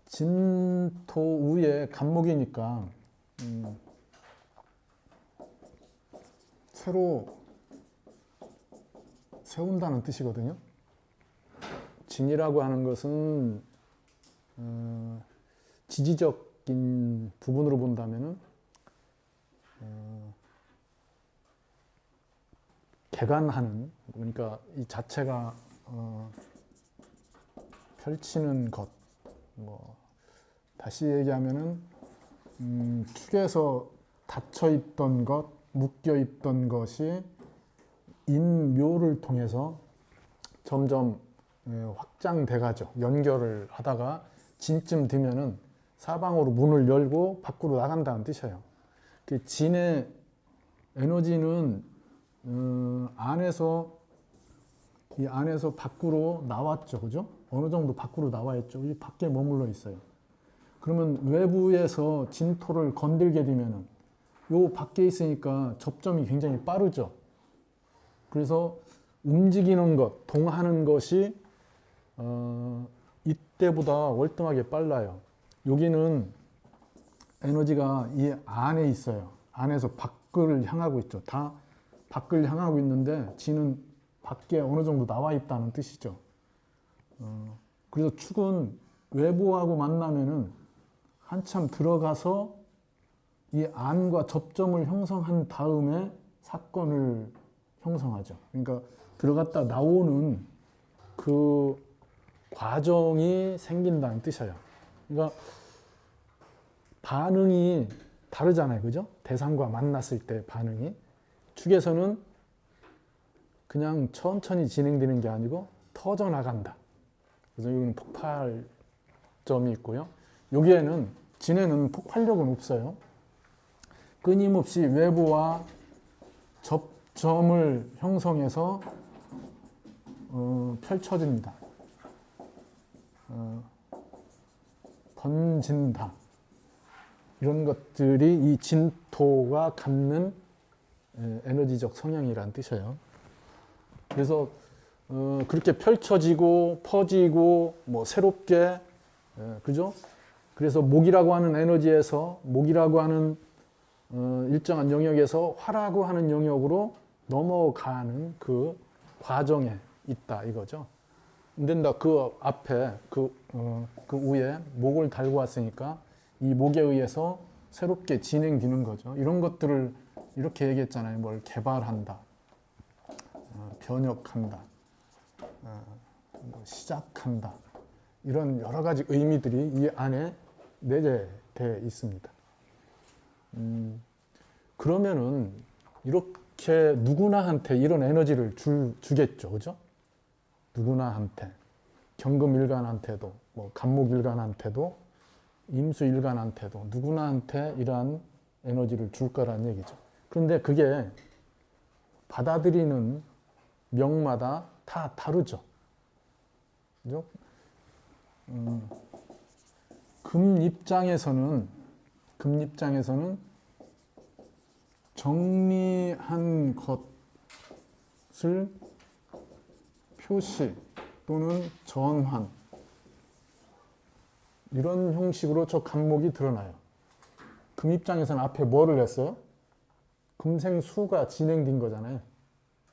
진토우의 간목이니까 새로 세운다는 뜻이거든요. 진이라고 하는 것은 지지적인 부분으로 본다면은 개간하는, 그러니까 이 자체가 펼치는 것, 뭐 다시 얘기하면은 축에서 닫혀 있던 것, 묶여 있던 것이 인묘를 통해서 점점 확장돼 가죠. 연결을 하다가 진쯤 되면은 사방으로 문을 열고 밖으로 나간다는 뜻이에요. 그 진의 에너지는 이 안에서 밖으로 나왔죠, 그죠? 어느 정도 밖으로 나와 있죠. 이 밖에 머물러 있어요. 그러면 외부에서 진토를 건들게 되면은 요 밖에 있으니까 접점이 굉장히 빠르죠. 그래서 움직이는 것, 동하는 것이 이때보다 월등하게 빨라요. 여기는 에너지가 이 안에 있어요. 안에서 밖을 향하고 있죠. 다 밖을 향하고 있는데 진은 밖에 어느 정도 나와 있다는 뜻이죠. 그래서 축은 외부하고 만나면은 한참 들어가서 이 안과 접점을 형성한 다음에 사건을 형성하죠. 그러니까 들어갔다 나오는 그 과정이 생긴다는 뜻이에요. 그러니까 반응이 다르잖아요. 그죠? 대상과 만났을 때 반응이. 축에서는 그냥 천천히 진행되는 게 아니고 터져나간다. 그래서 여기는 폭발점이 있고요. 여기에는 진에는 폭발력은 없어요. 끊임없이 외부와 접점을 형성해서 펼쳐집니다. 던진다. 이런 것들이 이 진토가 갖는 에너지적 성향이란 뜻이에요. 그래서 그렇게 펼쳐지고 퍼지고 뭐 새롭게, 그죠? 그래서 목이라고 하는 에너지에서, 목이라고 하는 일정한 영역에서 화라고 하는 영역으로 넘어가는 그 과정에 있다 이거죠. 근데 그 앞에 그 위에 목을 달고 왔으니까 이 목에 의해서 새롭게 진행되는 거죠. 이런 것들을 이렇게 얘기했잖아요. 뭘 개발한다, 변혁한다, 시작한다. 이런 여러 가지 의미들이 이 안에 내재되어 있습니다. 그러면은 이렇게 누구나한테 이런 에너지를 주겠죠. 그죠? 누구나한테. 경금일간한테도, 뭐 간목일간한테도, 임수일간한테도 누구나한테 이러한 에너지를 줄 거란 얘기죠. 그런데 그게 받아들이는 명마다 다 다르죠. 그죠? 금 입장에서는 정리한 것을 표시 또는 전환, 이런 형식으로 저 간목이 드러나요. 금 입장에서는 앞에 뭐를 했어요? 금생수가 진행된 거잖아요.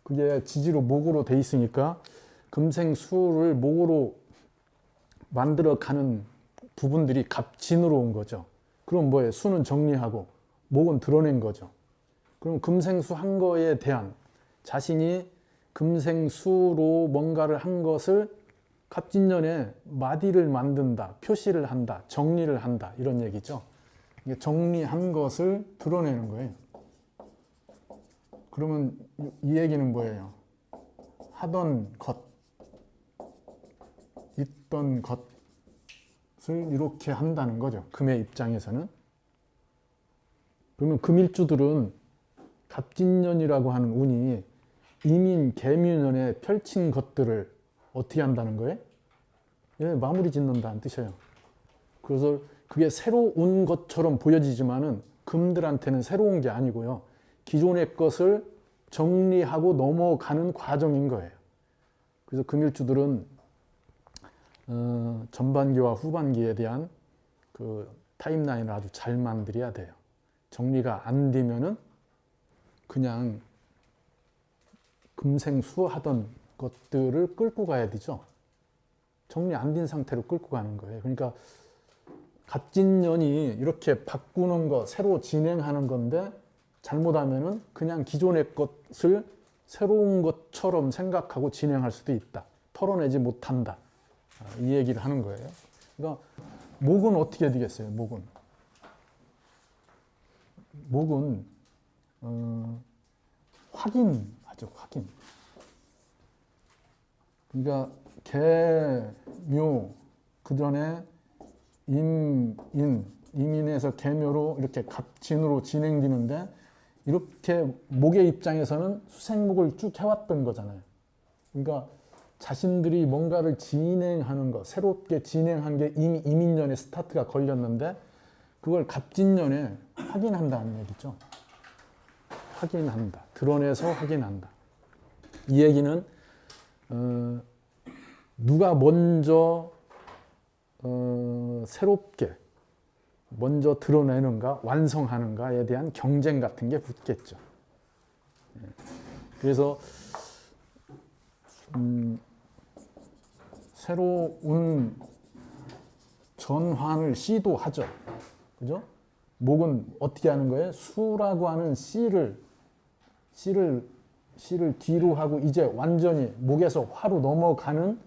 그게 지지로 목으로 돼 있으니까 금생수를 목으로 만들어 가는 부분들이 갑진으로 온 거죠. 그럼 뭐예요? 수는 정리하고 목은 드러낸 거죠. 그럼 금생수 한 거에 대한, 자신이 금생수로 뭔가를 한 것을 갑진년에 마디를 만든다, 표시를 한다, 정리를 한다, 이런 얘기죠. 이게 정리한 것을 드러내는 거예요. 그러면 이 얘기는 뭐예요? 하던 것, 있던 것을 이렇게 한다는 거죠. 금의 입장에서는. 그러면 금일주들은 갑진년이라고 하는 운이 이민, 개묘년에 펼친 것들을 어떻게 한다는 거예요? 예, 마무리 짓는다는 뜻이에요. 그래서 그게 새로운 것처럼 보여지지만은 금들한테는 새로운 게 아니고요. 기존의 것을 정리하고 넘어가는 과정인 거예요. 그래서 금일주들은 전반기와 후반기에 대한 그 타임라인을 아주 잘 만들어야 돼요. 정리가 안 되면은 그냥 금생수하던 것들을 끌고 가야 되죠. 정리 안 된 상태로 끌고 가는 거예요. 그러니까 갑진년이 이렇게 바꾸는 거, 새로 진행하는 건데 잘못하면은 그냥 기존의 것을 새로운 것처럼 생각하고 진행할 수도 있다. 털어내지 못한다. 이 얘기를 하는 거예요. 그러니까 목은 어떻게 되겠어요? 목은 확인하죠. 확인. 그러니까 개, 묘, 그 전에 임인에서 개묘로 이렇게 갑진으로 진행되는데 이렇게 목의 입장에서는 수생목을 쭉 해왔던 거잖아요. 그러니까 자신들이 뭔가를 진행하는 거, 새롭게 진행한 게 이미 임인년에 스타트가 걸렸는데 그걸 갑진년에 확인한다는 얘기죠. 확인한다. 드러내서 확인한다. 이 얘기는 누가 먼저 새롭게 먼저 드러내는가 완성하는가에 대한 경쟁 같은 게 붙겠죠. 그래서 새로운 전환을 시도하죠. 그죠? 목은 어떻게 하는 거예요? 수라고 하는 씨를 뒤로 하고 이제 완전히 목에서 화로 넘어가는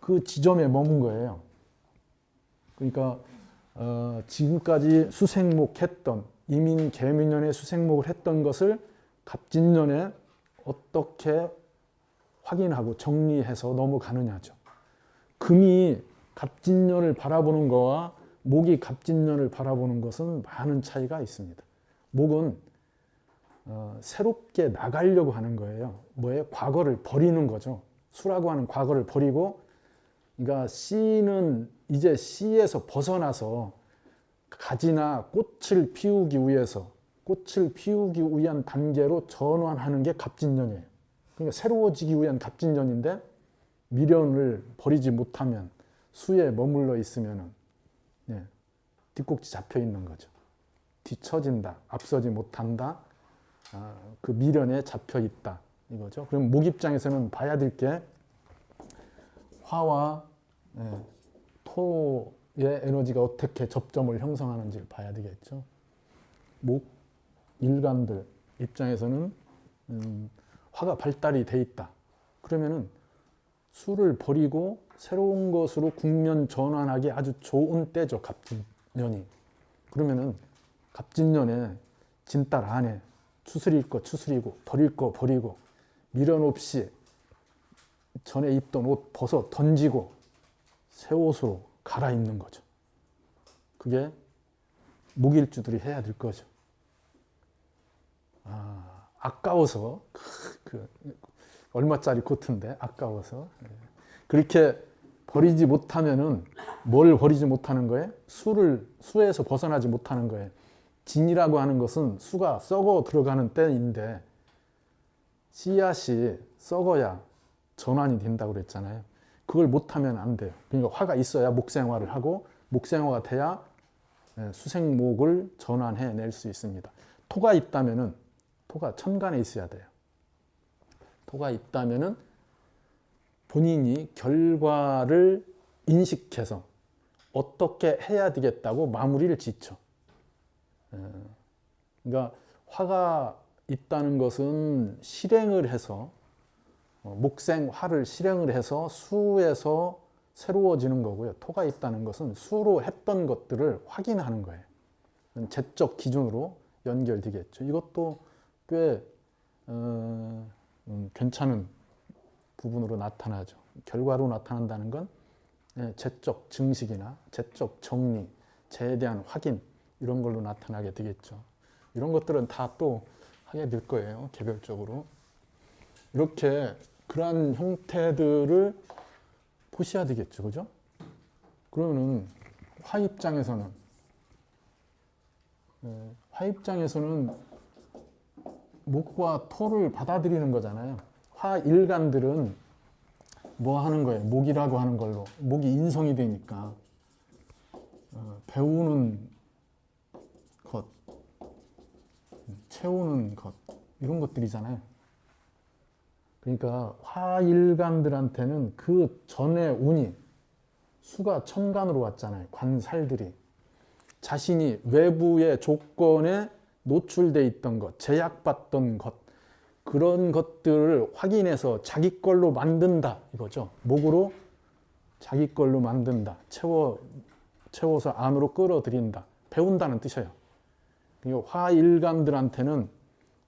그 지점에 머문 거예요. 그러니까 지금까지 수생목했던 이민 개민년에 수생목을 했던 것을 갑진년에 어떻게 확인하고 정리해서 넘어가느냐죠. 금이 갑진년을 바라보는 거와 목이 갑진년을 바라보는 것은 많은 차이가 있습니다. 목은 새롭게 나가려고 하는 거예요. 뭐예요? 과거를 버리는 거죠. 수라고 하는 과거를 버리고, 그러니까 씨는 이제 씨에서 벗어나서 가지나 꽃을 피우기 위한 단계로 전환하는 게 갑진년이에요. 그러니까 새로워지기 위한 갑진년인데 미련을 버리지 못하면 수에 머물러 있으면 뒷꼭지 잡혀 있는 거죠. 뒤처진다, 앞서지 못한다, 그 미련에 잡혀 있다 이거죠. 그럼 목 입장에서는 봐야 될 게 화와 토의 에너지가 어떻게 접점을 형성하는지를 봐야 되겠죠. 목 일간들 입장에서는 화가 발달이 돼 있다. 그러면은 수를 버리고 새로운 것으로 국면 전환하기 아주 좋은 때죠. 갑진년이. 그러면은 갑진년에 진달 안에 추스릴 거 추스리고 버릴 거 버리고 미련 없이 전에 입던 옷 벗어 던지고 새 옷으로 갈아입는 거죠. 그게 목일주들이 해야 될 거죠. 아까워서 얼마짜리 코트인데 아까워서 그렇게 버리지 못하면은 뭘 버리지 못하는 거예요? 수에서 벗어나지 못하는 거예요. 진이라고 하는 것은 수가 썩어 들어가는 때인데 씨앗이 썩어야 전환이 된다고 그랬잖아요. 그걸 못하면 안 돼요. 그러니까 화가 있어야 목생화를 하고 목생화가 돼야 수생목을 전환해낼 수 있습니다. 토가 있다면은 토가 천간에 있어야 돼요. 토가 있다면은 본인이 결과를 인식해서 어떻게 해야 되겠다고 마무리를 짓죠. 그러니까 화가 있다는 것은 실행을 해서 목생화를 실행을 해서 수에서 새로워지는 거고요. 토가 있다는 것은 수로 했던 것들을 확인하는 거예요. 제적 기준으로 연결되겠죠. 이것도 꽤 괜찮은 부분으로 나타나죠. 결과로 나타난다는 건 제적 증식이나 제적 정리, 제에 대한 확인 이런 걸로 나타나게 되겠죠. 이런 것들은 다 또 하게 될 거예요. 개별적으로. 이렇게 그러한 형태들을 보셔야 되겠죠. 그죠? 그러면은 화 입장에서는 목과 토를 받아들이는 거잖아요. 화 일간들은 뭐 하는 거예요? 목이라고 하는 걸로. 목이 인성이 되니까 배우는 것, 채우는 것, 이런 것들이잖아요. 그러니까 화일간들한테는 그 전에 운이 수가 천간으로 왔잖아요. 관살들이. 자신이 외부의 조건에 노출돼 있던 것, 제약받던 것, 그런 것들을 확인해서 자기 걸로 만든다 이거죠. 목으로 자기 걸로 만든다. 채워서 안으로 끌어들인다. 배운다는 뜻이에요. 그러니까 화일간들한테는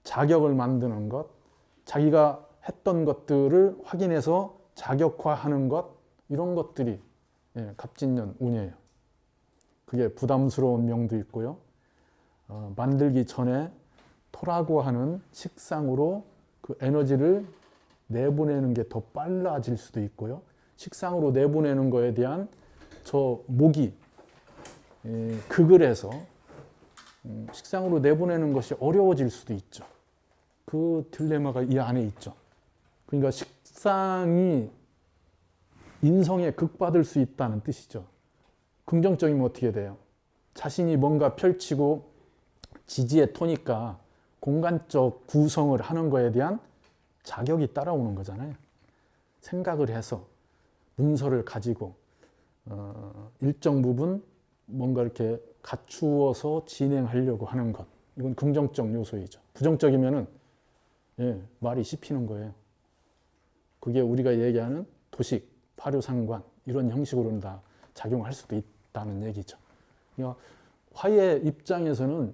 자격을 만드는 것, 자기가 했던 것들을 확인해서 자격화하는 것, 이런 것들이 갑진년 운이에요. 그게 부담스러운 명도 있고요. 만들기 전에 토라고 하는 식상으로 그 에너지를 내보내는 게 더 빨라질 수도 있고요. 식상으로 내보내는 거에 대한 저 목이 극을 해서 식상으로 내보내는 것이 어려워질 수도 있죠. 그 딜레마가 이 안에 있죠. 그러니까 식상이 인성에 극받을 수 있다는 뜻이죠. 긍정적이면 어떻게 돼요? 자신이 뭔가 펼치고 지지에 토니까 공간적 구성을 하는 거에 대한 자격이 따라오는 거잖아요. 생각을 해서 문서를 가지고 일정 부분 뭔가 이렇게 갖추어서 진행하려고 하는 것. 이건 긍정적 요소이죠. 부정적이면은 말이 씹히는 거예요. 그게 우리가 얘기하는 도식, 파류상관 이런 형식으로는 다 작용할 수도 있다는 얘기죠. 그러니까 화의 입장에서는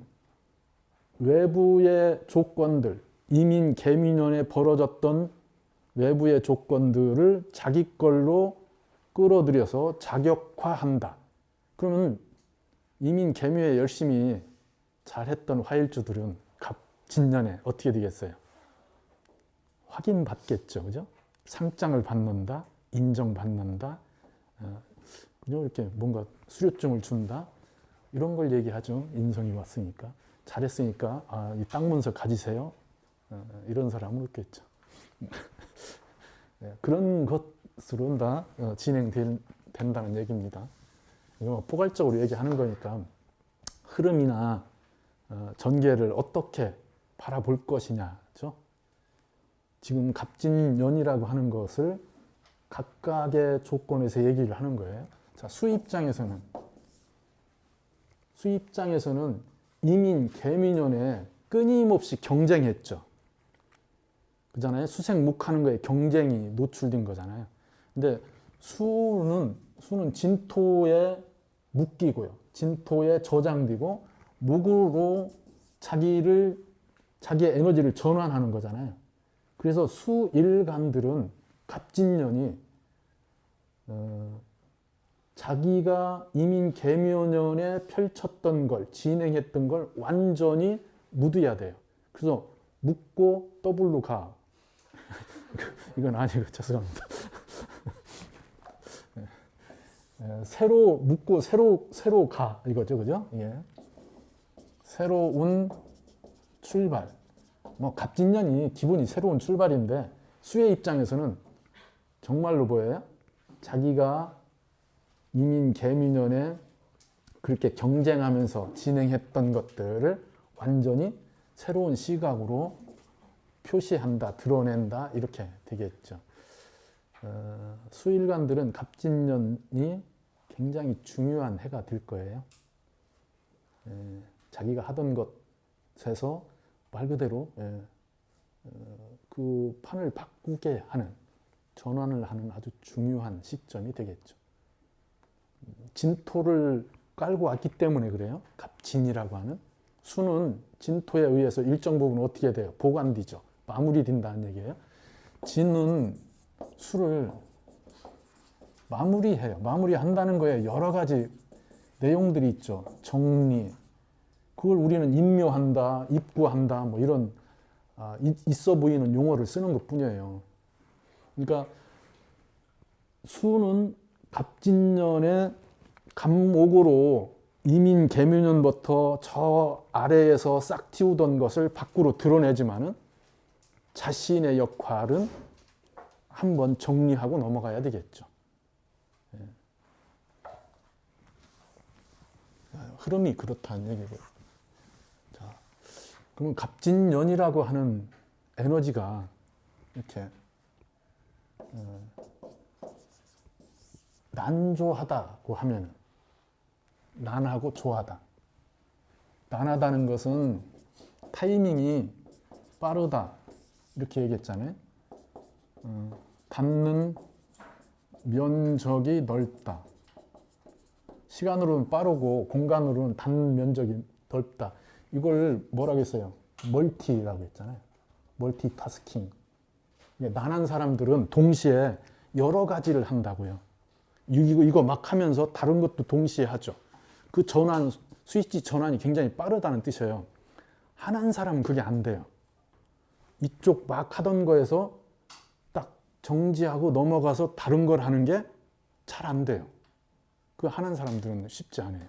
외부의 조건들, 이민 계민년에 벌어졌던 외부의 조건들을 자기 걸로 끌어들여서 자격화한다. 그러면 이민 계묘에 열심히 잘했던 화일주들은 갑진년에 어떻게 되겠어요? 확인받겠죠, 그죠? 상장을 받는다, 인정받는다, 이렇게 뭔가 수료증을 준다, 이런 걸 얘기하죠. 인성이 왔으니까. 잘했으니까 이 땅 문서 가지세요. 이런 사람은 없겠죠. 그런 것으로 다 진행된다는 얘기입니다. 이거 포괄적으로 얘기하는 거니까 흐름이나 전개를 어떻게 바라볼 것이냐죠. 지금 갑진년이라고 하는 것을 각각의 조건에서 얘기를 하는 거예요. 자, 수 입장에서는 이민, 계민년에 끊임없이 경쟁했죠. 그잖아요. 수생묵하는 거에 경쟁이 노출된 거잖아요. 근데 수는 진토에 묶이고요. 진토에 저장되고 목으로 자기의 에너지를 전환하는 거잖아요. 그래서 수일간들은 갑진년이 자기가 이민 계묘년에 펼쳤던 걸, 진행했던 걸 완전히 묻어야 돼요. 그래서 묻고 더블로 가. 이건 아니고 죄송합니다. 새로 묻고 새로 가 이거죠, 그죠? 예. 새로운 출발. 뭐 갑진년이 기본이 새로운 출발인데 수의 입장에서는 정말로 뭐예요? 자기가 이민 계민년에 그렇게 경쟁하면서 진행했던 것들을 완전히 새로운 시각으로 표시한다, 드러낸다 이렇게 되겠죠. 수일간들은 갑진년이 굉장히 중요한 해가 될 거예요. 자기가 하던 것에서 말 그대로 그 판을 바꾸게 하는, 전환을 하는 아주 중요한 시점이 되겠죠. 진토를 깔고 왔기 때문에 그래요. 갑진이라고 하는. 수는 진토에 의해서 일정 부분 어떻게 돼요? 보관되죠. 마무리된다는 얘기예요. 진은 수를 마무리해요. 마무리한다는 거에 여러 가지 내용들이 있죠. 정리. 그걸 우리는 임묘한다, 입구한다, 뭐 이런 있어 보이는 용어를 쓰는 것 뿐이에요. 그러니까 수는 갑진년에 갑목으로 이민 계묘년부터 저 아래에서 싹 틔우던 것을 밖으로 드러내지만은 자신의 역할은 한번 정리하고 넘어가야 되겠죠. 흐름이 그렇다는 얘기고요. 자, 그러면 갑진년이라고 하는 에너지가 이렇게 난조하다고 하면 난하고 조하다. 난하다는 것은 타이밍이 빠르다 이렇게 얘기했잖아요. 닿는 면적이 넓다. 시간으로는 빠르고 공간으로는 닿는 면적이 넓다. 이걸 뭐라고 했어요? 멀티라고 했잖아요. 멀티타스킹. 난한 사람들은 동시에 여러 가지를 한다고요. 이거 막 하면서 다른 것도 동시에 하죠. 그 전환, 스위치 전환이 굉장히 빠르다는 뜻이에요. 한한 사람은 그게 안 돼요. 이쪽 막 하던 거에서 딱 정지하고 넘어가서 다른 걸 하는 게 잘 안 돼요. 그 하는 사람들은 쉽지 않아요.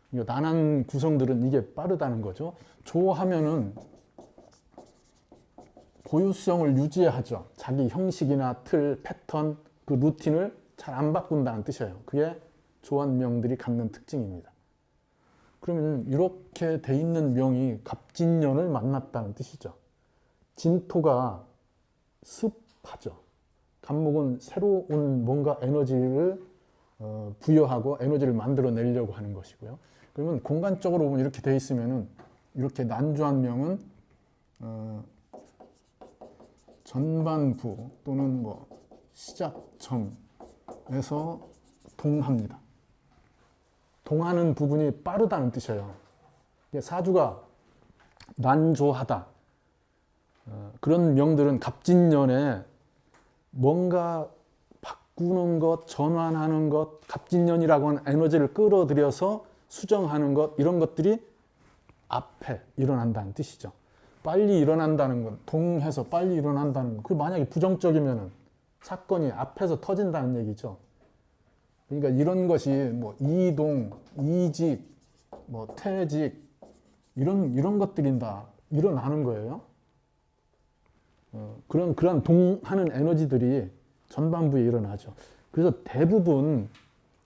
난한 구성들은 이게 빠르다는 거죠. 조하면은 고유성을 유지하죠. 자기 형식이나 틀, 패턴, 그 루틴을 잘 안 바꾼다는 뜻이에요. 그게 조한명들이 갖는 특징입니다. 그러면 이렇게 돼 있는 명이 갑진년을 만났다는 뜻이죠. 진토가 습하죠. 갑목은 새로운 뭔가 에너지를 부여하고 에너지를 만들어내려고 하는 것이고요. 그러면 공간적으로 보면 이렇게 돼 있으면은 이렇게 난조한 명은 전반부 또는 뭐 시작점에서 동합니다. 동하는 부분이 빠르다는 뜻이에요. 사주가 난조하다. 그런 명들은 갑진년에 뭔가 바꾸는 것, 전환하는 것, 갑진년이라고 하는 에너지를 끌어들여서 수정하는 것, 이런 것들이 앞에 일어난다는 뜻이죠. 빨리 일어난다는 건, 동해서 빨리 일어난다는 건, 그 만약에 부정적이면은 사건이 앞에서 터진다는 얘기죠. 그러니까 이런 것이 뭐 이동, 이직, 뭐 퇴직, 이런 것들이 다 일어나는 거예요. 그런 동하는 에너지들이 전반부에 일어나죠. 그래서 대부분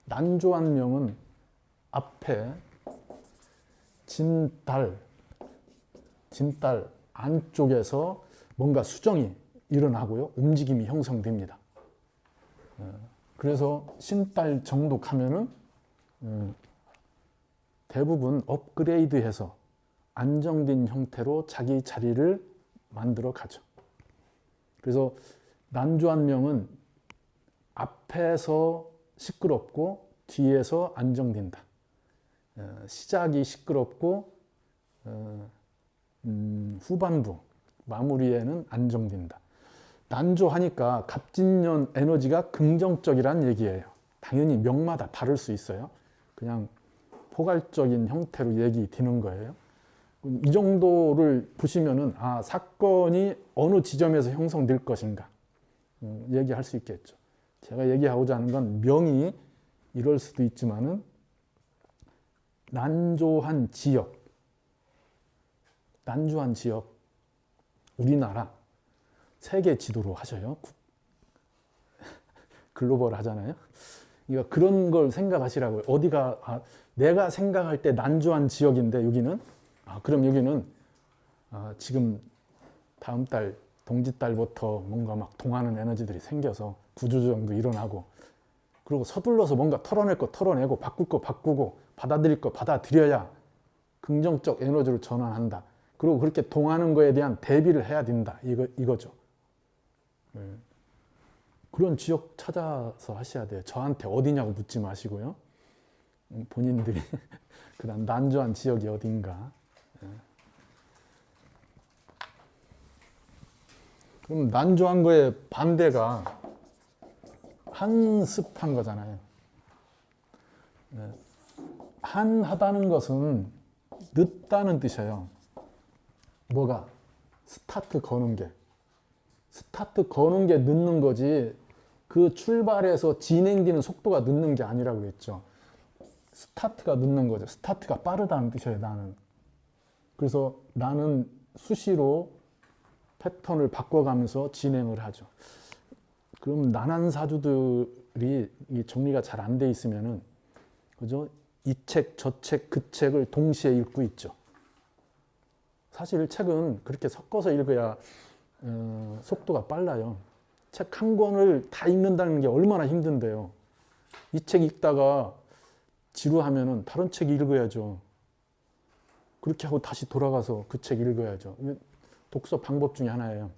난조한 명은 앞에 진달 안쪽에서 뭔가 수정이 일어나고요. 움직임이 형성됩니다. 그래서 신달 정도 가면은 대부분 업그레이드해서 안정된 형태로 자기 자리를 만들어 가죠. 그래서 난조한 명은 앞에서 시끄럽고 뒤에서 안정된다. 시작이 시끄럽고 후반부 마무리에는 안정된다. 난조하니까 갑진년 에너지가 긍정적이란 얘기예요. 당연히 명마다 다를 수 있어요. 그냥 포괄적인 형태로 얘기 드는 거예요. 이 정도를 보시면은 사건이 어느 지점에서 형성될 것인가 얘기할 수 있겠죠. 제가 얘기하고자 하는 건 명이 이럴 수도 있지만은 난조한 지역, 우리나라 세계 지도로 하셔요. 글로벌 하잖아요. 그러니까 그런 걸 생각하시라고요. 어디가 내가 생각할 때 난조한 지역인데 여기는 그럼 여기는 지금 다음 달 동짓달부터 뭔가 막 동하는 에너지들이 생겨서 구조조정도 일어나고 그리고 서둘러서 뭔가 털어낼 거 털어내고 바꿀 거 바꾸고 받아들일 거 받아들여야 긍정적 에너지로 전환한다. 그리고 그렇게 동하는 거에 대한 대비를 해야 된다. 이거죠. 그런 지역 찾아서 하셔야 돼요. 저한테 어디냐고 묻지 마시고요. 본인들이 그다음 난조한 지역이 어딘가. 그럼 난조한 거의 반대가 한습한 거잖아요. 한하다는 것은 늦다는 뜻이에요. 뭐가? 스타트 거는 게. 스타트 거는 게 늦는 거지 그 출발해서 진행되는 속도가 늦는 게 아니라고 했죠. 스타트가 늦는 거죠. 스타트가 빠르다는 뜻이에요. 나는. 그래서 나는 수시로 패턴을 바꿔가면서 진행을 하죠. 그럼 난한 사주들이 이 정리가 잘 안 돼 있으면은 그죠? 이 책, 저 책, 그 책을 동시에 읽고 있죠. 사실 책은 그렇게 섞어서 읽어야 속도가 빨라요. 책 한 권을 다 읽는다는 게 얼마나 힘든데요. 이 책 읽다가 지루하면은 다른 책 읽어야죠. 그렇게 하고 다시 돌아가서 그 책 읽어야죠. 독서 방법 중에 하나예요.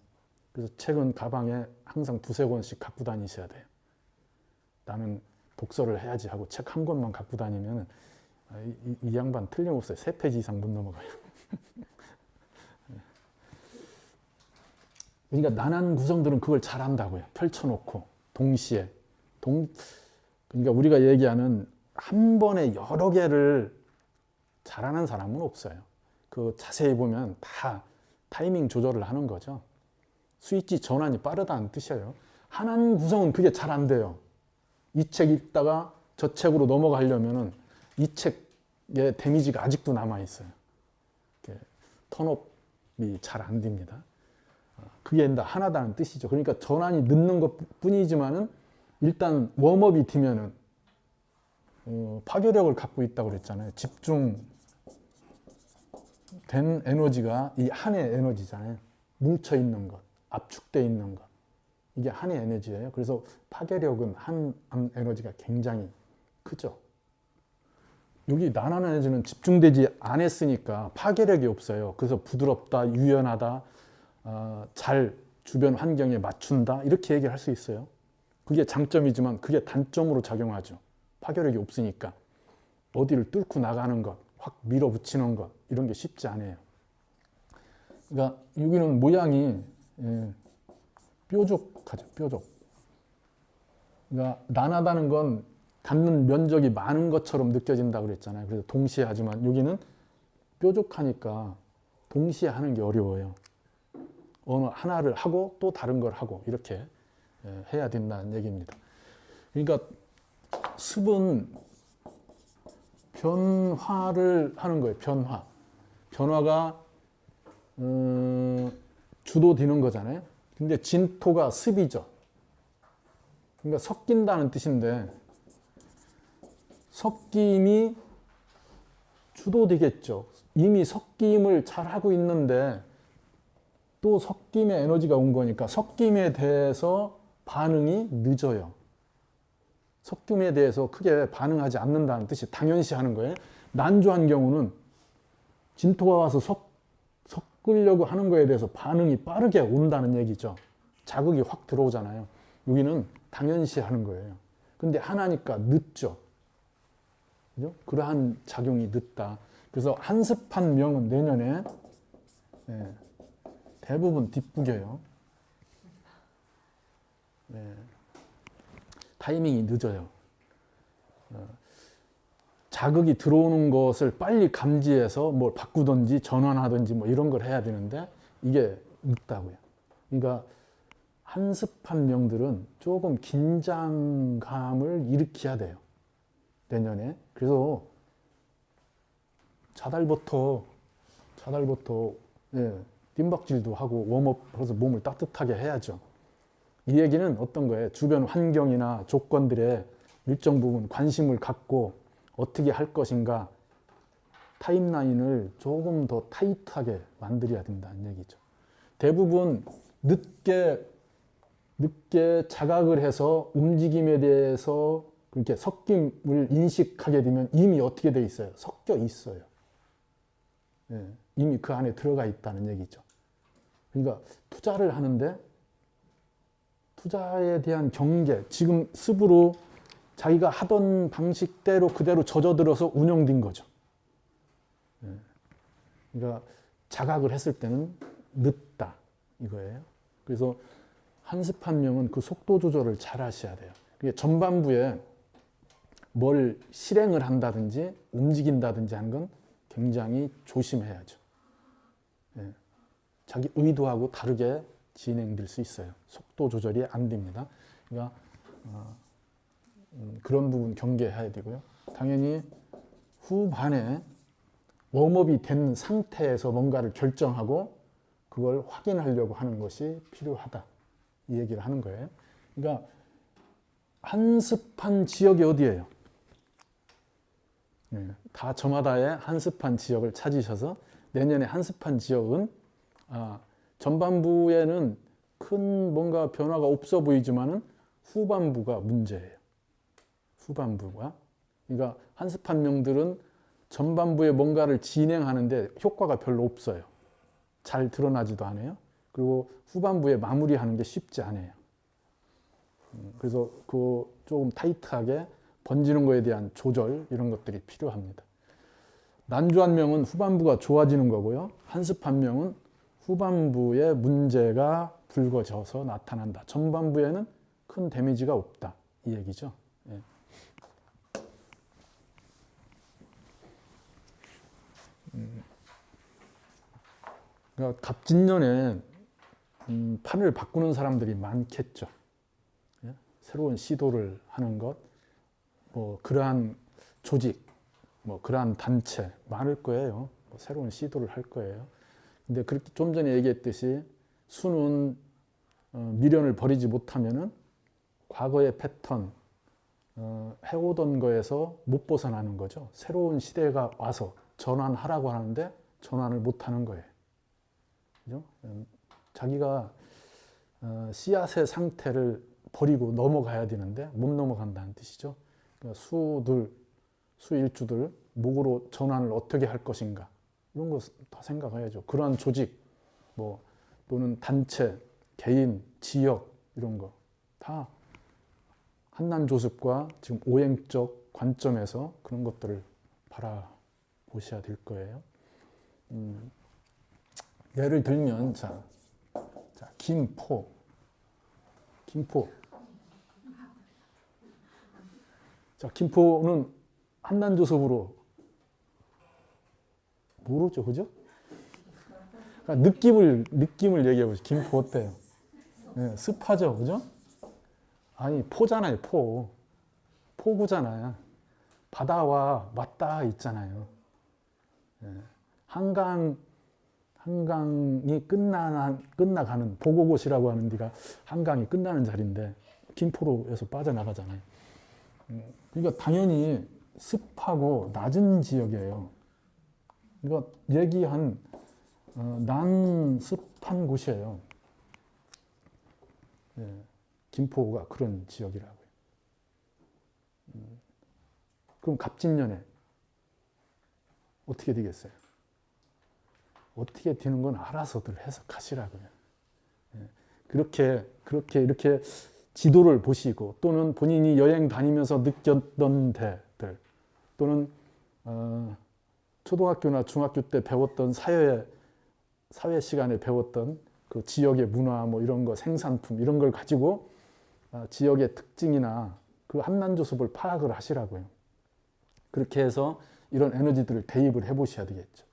그래서 책은 가방에 항상 두세 권씩 갖고 다니셔야 돼요. 나는 독서를 해야지 하고 책 한 권만 갖고 다니면 이 양반 틀림없어요. 3페이지 이상 못 넘어가요. 그러니까 난한 구성들은 그걸 잘한다고요. 펼쳐놓고 동시에. 그러니까 우리가 얘기하는 한 번에 여러 개를 잘하는 사람은 없어요. 그 자세히 보면 다 타이밍 조절을 하는 거죠. 스위치 전환이 빠르다는 뜻이에요. 한 구성은 그게 잘 안 돼요. 이 책 읽다가 저 책으로 넘어가려면은 이 책의 데미지가 아직도 남아있어요. 턴업이 잘 안 됩니다. 그게 하나다는 뜻이죠. 그러니까 전환이 늦는 것 뿐이지만은 일단 웜업이 되면은 파괴력을 갖고 있다고 그랬잖아요. 집중된 에너지가 이 한의 에너지잖아요. 뭉쳐 있는 것, 압축되어 있는 것. 이게 한의 에너지예요. 그래서 파괴력은 한 에너지가 굉장히 크죠. 여기 난한 에너지는 집중되지 않았으니까 파괴력이 없어요. 그래서 부드럽다, 유연하다, 잘 주변 환경에 맞춘다 이렇게 얘기할 수 있어요. 그게 장점이지만 그게 단점으로 작용하죠. 파괴력이 없으니까 어디를 뚫고 나가는 것, 확 밀어붙이는 것 이런 게 쉽지 않아요. 그러니까 여기는 모양이 뾰족하죠. 뾰족. 그러니까 난하다는 건 닿는 면적이 많은 것처럼 느껴진다고 그랬잖아요. 그래서 동시에 하지만 여기는 뾰족하니까 동시에 하는 게 어려워요. 어느 하나를 하고 또 다른 걸 하고 이렇게 해야 된다는 얘기입니다. 그러니까 습은 변화를 하는 거예요. 변화. 변화가 주도되는 거잖아요. 근데 진토가 습이죠. 그러니까 섞인다는 뜻인데 섞임이 주도되겠죠. 이미 섞임을 잘 하고 있는데 또 섞임의 에너지가 온 거니까 섞임에 대해서 반응이 늦어요. 섞임에 대해서 크게 반응하지 않는다는 뜻이 당연시 하는 거예요. 난조한 경우는 진토가 와서 섞으려고 하는 거에 대해서 반응이 빠르게 온다는 얘기죠. 자극이 확 들어오잖아요. 여기는 당연시 하는 거예요. 근데 하나니까 늦죠. 그죠? 그러한 작용이 늦다. 그래서 한습한 명은 내년에 대부분 뒷북여요. 타이밍이 늦어요. 자극이 들어오는 것을 빨리 감지해서 뭘 바꾸든지 전환하든지 뭐 이런 걸 해야 되는데 이게 늦다고요. 그러니까 한습한 명들은 조금 긴장감을 일으켜야 돼요. 내년에. 그래서 자달부터 뜀박질도 하고 웜업 해서 몸을 따뜻하게 해야죠. 이 얘기는 어떤 거예요? 주변 환경이나 조건들에 일정 부분 관심을 갖고 어떻게 할 것인가 타임라인을 조금 더 타이트하게 만들어야 된다는 얘기죠. 대부분 늦게 자각을 해서 움직임에 대해서 그렇게 섞임을 인식하게 되면 이미 어떻게 돼 있어요? 섞여 있어요. 이미 그 안에 들어가 있다는 얘기죠. 그러니까 투자를 하는데 투자에 대한 경계, 지금 습으로 자기가 하던 방식대로 그대로 젖어들어서 운영된 거죠. 그러니까 자각을 했을 때는 늦다 이거예요. 그래서 한습한 명은 그 속도 조절을 잘 하셔야 돼요. 전반부에 뭘 실행을 한다든지 움직인다든지 하는 건 굉장히 조심해야죠. 자기 의도하고 다르게 진행될 수 있어요. 속도 조절이 안 됩니다. 그러니까 그런 부분 경계해야 되고요. 당연히 후반에 웜업이 된 상태에서 뭔가를 결정하고 그걸 확인하려고 하는 것이 필요하다. 이 얘기를 하는 거예요. 그러니까 한습한 지역이 어디예요? 다 저마다의 한습한 지역을 찾으셔서 내년에 한습한 지역은 전반부에는 큰 뭔가 변화가 없어 보이지만은 후반부가 문제예요. 후반부가. 그러니까 한습한 명들은 전반부에 뭔가를 진행하는데 효과가 별로 없어요. 잘 드러나지도 않아요. 그리고 후반부에 마무리하는 게 쉽지 않아요. 그래서 그 조금 타이트하게 번지는 거에 대한 조절 이런 것들이 필요합니다. 난조한 명은 후반부가 좋아지는 거고요. 한습한 명은 후반부에 문제가 불거져서 나타난다. 전반부에는 큰 데미지가 없다. 이 얘기죠. 예. 그러니까 갑진년에 판을 바꾸는 사람들이 많겠죠. 예? 새로운 시도를 하는 것, 뭐 그러한 조직, 뭐 그러한 단체 많을 거예요. 뭐 새로운 시도를 할 거예요. 근데 그렇게 좀 전에 얘기했듯이 수는 미련을 버리지 못하면은 과거의 패턴, 해오던 거에서 못 벗어나는 거죠. 새로운 시대가 와서 전환하라고 하는데 전환을 못 하는 거예요. 그죠? 자기가 씨앗의 상태를 버리고 넘어가야 되는데 못 넘어간다는 뜻이죠. 그러니까 수일주들 목으로 전환을 어떻게 할 것인가 이런 거 다 생각해야죠. 그러한 조직, 뭐 또는 단체, 개인, 지역 이런 거 다 한난조습과 지금 오행적 관점에서 그런 것들을 바라보셔야 될 거예요. 예를 들면 자 김포. 자, 김포는 한난조섭으로 모르죠, 그죠? 그러니까 느낌을 얘기해 보죠. 김포 어때요? 네, 습하죠, 그죠? 아니 포잖아요, 포구잖아요. 바다와 맞닿아 있잖아요. 네. 한강이 끝나가는 보고곳이라고 하는 데가 한강이 끝나는 자리인데 김포로에서 빠져나가잖아요. 그러니까 당연히 습하고 낮은 지역이에요. 그러니까 얘기한 난습한 곳이에요. 예, 김포가 그런 지역이라고요. 그럼 갑진년에 어떻게 되겠어요? 어떻게 되는 건 알아서들 해석하시라고요. 예, 이렇게 지도를 보시고 또는 본인이 여행 다니면서 느꼈던 데들 또는 초등학교나 중학교 때 배웠던 사회 시간에 배웠던 그 지역의 문화 뭐 이런 거 생산품 이런 걸 가지고 지역의 특징이나 그 한난조섭을 파악을 하시라고요. 그렇게 해서 이런 에너지들을 대입을 해 보셔야 되겠죠.